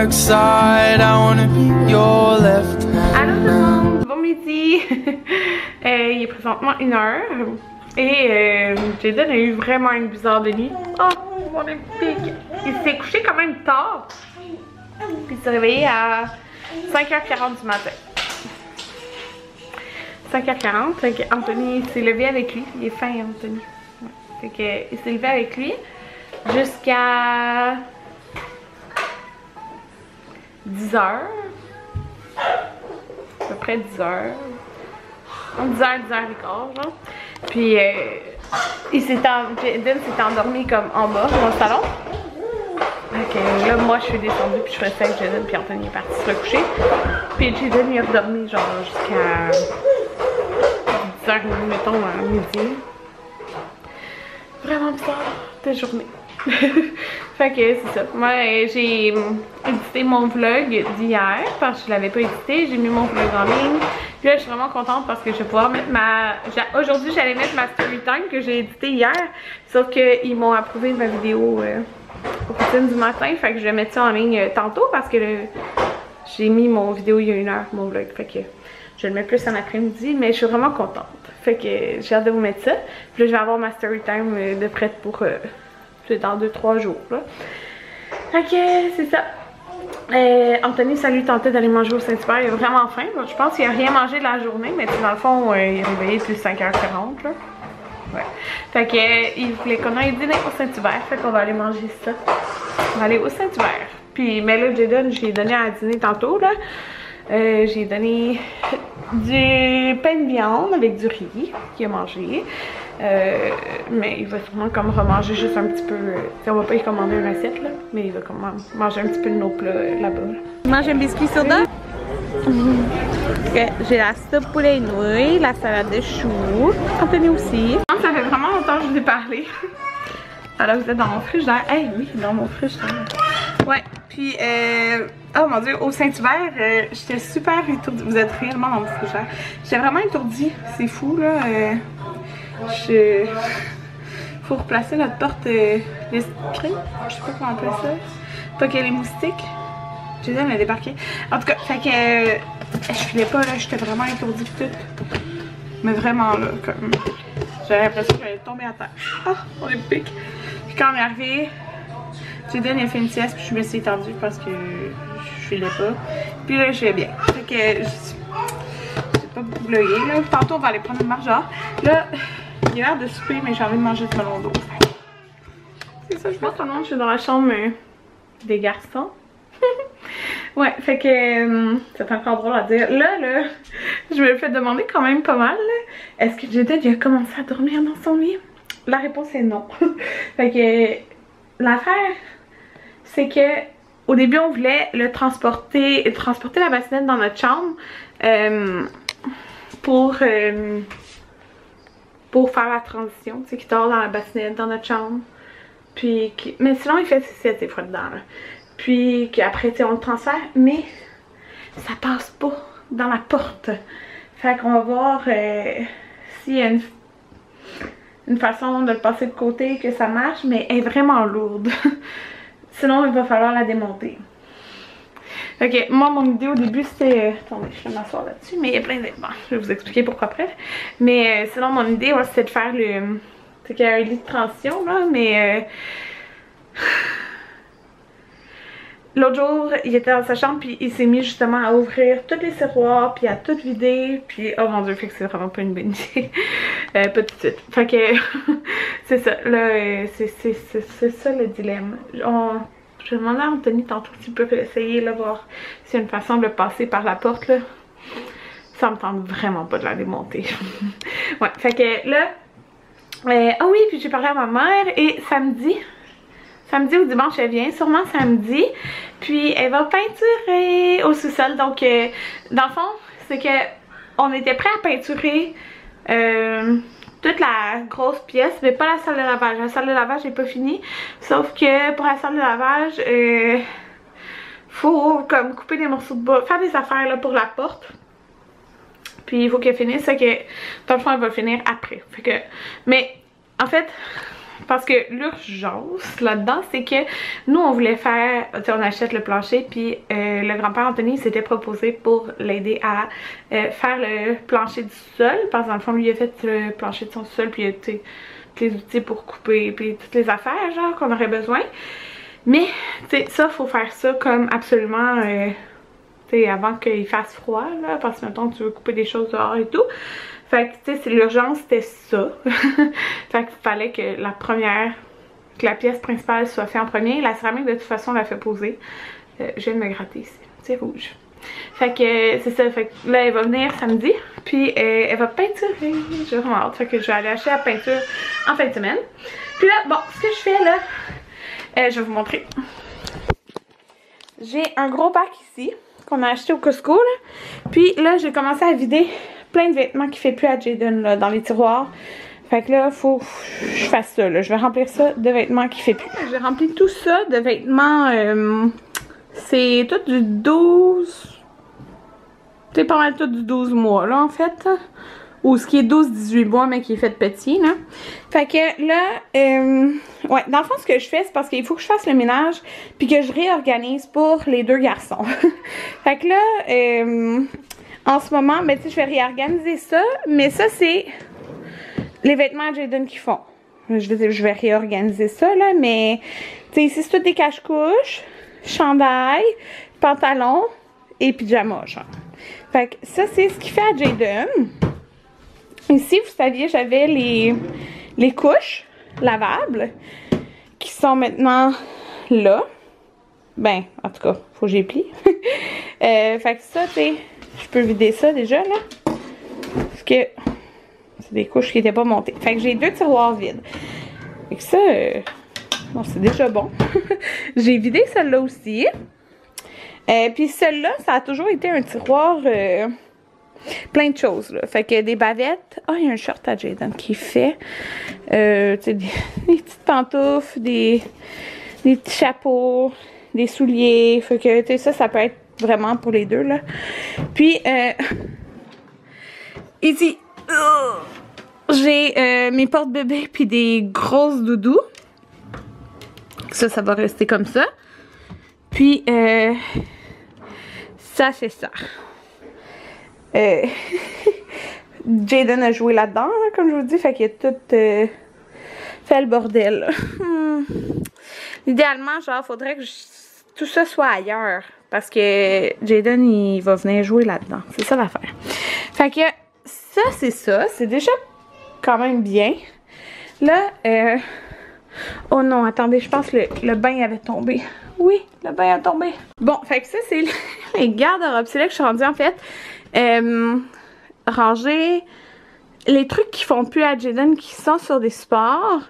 dark side. I wanna be your left hand. Allô tout le monde, bon midi. Il est présentement 1h et Jaden a eu vraiment une bizarre de nuit. Oh mon pic. Il s'est couché quand même tard. Puis il s'est réveillé à 5h40 du matin. 5h40, fait que Anthony s'est levé avec lui. Il est fin Anthony. Ouais. Fait que il s'est levé avec lui jusqu'à 10h. À peu près 10h. Entre 10h et 10h15, genre. Puis Jaden s'est endormi comme en bas dans le salon. Donc là moi je suis descendue puis je restais avec Jaden puis Anthony est parti se recoucher. Puis Jaden il a dormi genre jusqu'à 10h mettons à midi. Vraiment bizarre de journée. Fait que c'est ça. Moi j'ai édité mon vlog d'hier parce que je l'avais pas édité. J'ai mis mon vlog en ligne. Puis là je suis vraiment contente parce que je vais pouvoir mettre ma... Aujourd'hui j'allais mettre ma story time que j'ai édité hier. Sauf qu'ils m'ont approuvé ma vidéo routine du matin. Fait que je vais mettre ça en ligne tantôt parce que j'ai mis mon vidéo il y a 1h, mon vlog. Fait que je le mets plus en après-midi. Mais je suis vraiment contente. Fait que j'ai hâte de vous mettre ça. Puis là je vais avoir ma story time de prête pour... dans 2-3 jours là. Ok, c'est ça. Anthony, ça lui tentait d'aller manger au Saint-Hubert. Il a vraiment faim. Bon, je pense qu'il a rien mangé de la journée, mais dans le fond, il est réveillé depuis 5h40 là. Ouais. Fait que il voulait qu'on aille dîner au Saint-Hubert. Fait qu'on va aller manger ça. On va aller au Saint-Hubert. Puis, mais là, Jaden, j'ai donné à dîner tantôt là. J'ai donné du pain de viande avec du riz qu'il a mangé. Mais il va sûrement comme remanger juste un petit peu. On va pas y commander une assiette là, mais il va comme manger un petit peu de nos plats là-bas. Je mange un biscuit soda. J'ai la soupe poulet et nouilles, la salade de choux. Anthony aussi. Ça fait vraiment longtemps que je vous ai parlé. Alors vous êtes dans mon frigidaire. Hey oui, dans mon frigidaire. Ouais, puis oh mon dieu, au Saint-Hubert, j'étais super étourdie. Vous êtes réellement dans mon frigidaire. J'étais vraiment étourdie, c'est fou là. Faut replacer notre porte l'escrime. Je sais pas comment appeler ça. Pas qu'elle est moustique. Jaden a débarqué. En tout cas, fait que je filais pas là, j'étais vraiment étourdie toute. Mais vraiment là, comme j'avais l'impression que j'allais tomber à terre. Ah, on est pique. Puis quand on est arrivé, Jaden a fait une sieste puis je me suis étendue parce que je filais pas. Puis là, je vais bien. Fait que j'ai pas beaucoup vlogué là. Tantôt on va aller prendre une marche dehors. Là, il a l'air de souper, mais j'ai envie de manger du melon d'eau. C'est ça, je pense que je suis dans la chambre des garçons. Ouais, fait que c'est encore drôle à dire. Là, je me fais demander quand même pas mal. Est-ce que Jaden a commencé à dormir dans son lit? La réponse est non. Fait que l'affaire, c'est que au début on voulait le transporter la bassinette dans notre chambre pour faire la transition, tu sais, qu'il dort dans la bassinette dans notre chambre. Puis, mais sinon il fait ses siestes des fois dedans là. Puis qu'après tu sais on le transfère, mais ça passe pas dans la porte. Fait qu'on va voir s'il y a une façon de le passer de côté que ça marche, mais elle est vraiment lourde. Sinon il va falloir la démonter. Ok, moi mon idée au début c'était... Attendez, je vais m'asseoir là-dessus, mais il y a plein de... Bon, je vais vous expliquer pourquoi après. Mais sinon mon idée ouais, c'était de faire le... C'est qu'il y a un lit de transition là, mais... L'autre jour, il était dans sa chambre puis il s'est mis justement à ouvrir tous les tiroirs puis à tout vider. Puis oh mon dieu, fait que c'est vraiment pas une bonne idée. Pas tout de suite. Fait que c'est ça, là, c'est ça le dilemme. Je vais demander à Anthony tantôt s'il peut essayer là, voir s'il y a une façon de le passer par la porte là. Ça me tente vraiment pas de la démonter. Ouais, fait que là... ah oui, puis j'ai parlé à ma mère et samedi ou dimanche elle vient, sûrement samedi. Puis elle va peinturer au sous-sol. Donc dans le fond, c'est que on était prêt à peinturer toute la grosse pièce, mais pas la salle de lavage. La salle de lavage n'est pas finie. Sauf que pour la salle de lavage, faut comme couper des morceaux de bois, faire des affaires là pour la porte. Puis il faut qu'elle finisse, c'est que dans le fond elle va finir après. Fait que, mais en fait, parce que l'urgence là-dedans, c'est que nous, on voulait faire, tu sais, on achète le plancher, puis le grand-père Anthony s'était proposé pour l'aider à faire le plancher du sol, parce que dans le fond, lui, il a fait le plancher de son sol, puis il a, tu sais, tous les outils pour couper, puis toutes les affaires, genre, qu'on aurait besoin. Mais, tu sais, ça, faut faire ça comme absolument, tu sais, avant qu'il fasse froid, là, parce que, mettons, tu veux couper des choses dehors et tout. Fait que, tu sais, l'urgence, c'était ça. Fait qu'il fallait que la pièce principale soit faite en premier. La céramique, de toute façon, on l'a fait poser. Je viens de me gratter ici. C'est rouge. Fait que, c'est ça. Fait que là, elle va venir samedi. Puis, elle va peinturer. J'ai vraiment hâte. Fait que je vais aller acheter la peinture en fin de semaine. Puis là, bon, ce que je fais là, je vais vous montrer. J'ai un gros bac ici qu'on a acheté au Costco, là. Puis là, j'ai commencé à vider plein de vêtements qui fait plus à Jayden là, dans les tiroirs. Fait que là, faut que je fasse ça, là. Je vais remplir ça de vêtements qui fait plus. J'ai rempli tout ça de vêtements. C'est tout du 12. C'est pas mal tout du 12 mois, là, en fait. Ou ce qui est 12-18 mois, mais qui est fait petit, là. Fait que là, ouais, dans le fond, ce que je fais, c'est parce qu'il faut que je fasse le ménage, puis que je réorganise pour les deux garçons. Fait que là, en ce moment, ben, tu sais, je vais réorganiser ça, mais ça, c'est les vêtements à Jayden qui font. Je vais réorganiser ça, là, mais, tu sais, ici, c'est tout des cache-couches, chandail, pantalon et pyjama, genre. Fait que ça, c'est ce qu'il fait à Jayden. Ici, vous saviez, j'avais les couches lavables qui sont maintenant là. Ben, en tout cas, faut que j'y plie. Fait que ça, tu sais, je peux vider ça déjà, là. Parce que c'est des couches qui n'étaient pas montées. Fait que j'ai 2 tiroirs vides. Fait que ça, bon, c'est déjà bon. J'ai vidé celle-là aussi. Puis celle-là, ça a toujours été un tiroir plein de choses, là. Fait que des bavettes. Ah, il y a un short à Jayden qui fait. Tu sais, des petites pantoufles, des petits chapeaux, des souliers. Fait que, tu sais, ça peut être vraiment pour les deux, là. Puis, ici, j'ai mes porte-bébés puis des grosses doudous. Ça va rester comme ça. Puis, ça, c'est ça. Jayden a joué là-dedans, là, comme je vous dis, fait qu'il a tout fait le bordel. Idéalement, genre, faudrait que tout ça soit ailleurs, parce que Jayden, il va venir jouer là-dedans. C'est ça l'affaire. Fait que ça, c'est déjà quand même bien. Là, oh non, attendez, je pense que le bain avait tombé. Oui, le bain a tombé. Bon, fait que ça, c'est les garde-robes. C'est là que je suis rendue, en fait. Ranger les trucs qui font plus à Jayden, qui sont sur des supports.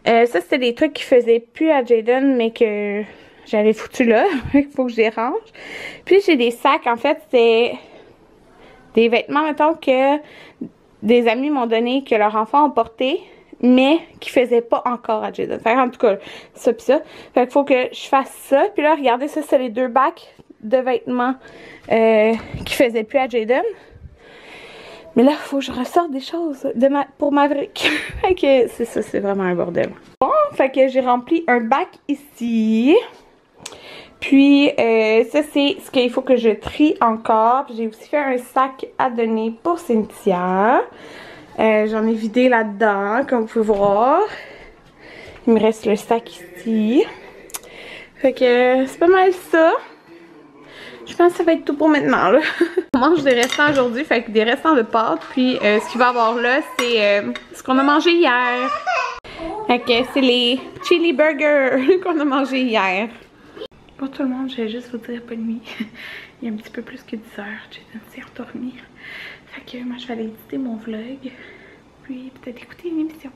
Ça, c'était des trucs qui faisaient plus à Jayden, mais que j'avais foutu là. Il faut que je les range. Puis, j'ai des sacs. En fait, c'est des vêtements, mettons, que des amis m'ont donné, que leurs enfants ont porté, mais qui faisaient pas encore à Jayden. Fait en tout cas, ça pis ça. Fait qu'il faut que je fasse ça. Puis là, regardez, ça, c'est les 2 bacs de vêtements qui faisaient plus à Jayden. Mais là, il faut que je ressorte des choses pour Maverick. Fait que c'est ça, c'est vraiment un bordel. Bon, fait que j'ai rempli un bac ici. Puis, ça, c'est ce qu'il faut que je trie encore. J'ai aussi fait un sac à donner pour Cynthia. J'en ai vidé là-dedans, comme vous pouvez voir. Il me reste le sac ici. Fait que c'est pas mal ça. Je pense que ça va être tout pour maintenant, là. On mange des restants aujourd'hui, fait que des restants de pâtes. Puis ce qu'il va y avoir là, c'est ce qu'on a mangé hier. Fait que c'est les chili burgers qu'on a mangé hier. Pour tout le monde, je vais juste vous dire bonne nuit. Il y a un petit peu plus que 10 heures. Jayden s'est endormi. Fait que moi, je vais aller éditer mon vlog. Puis peut-être écouter une émission.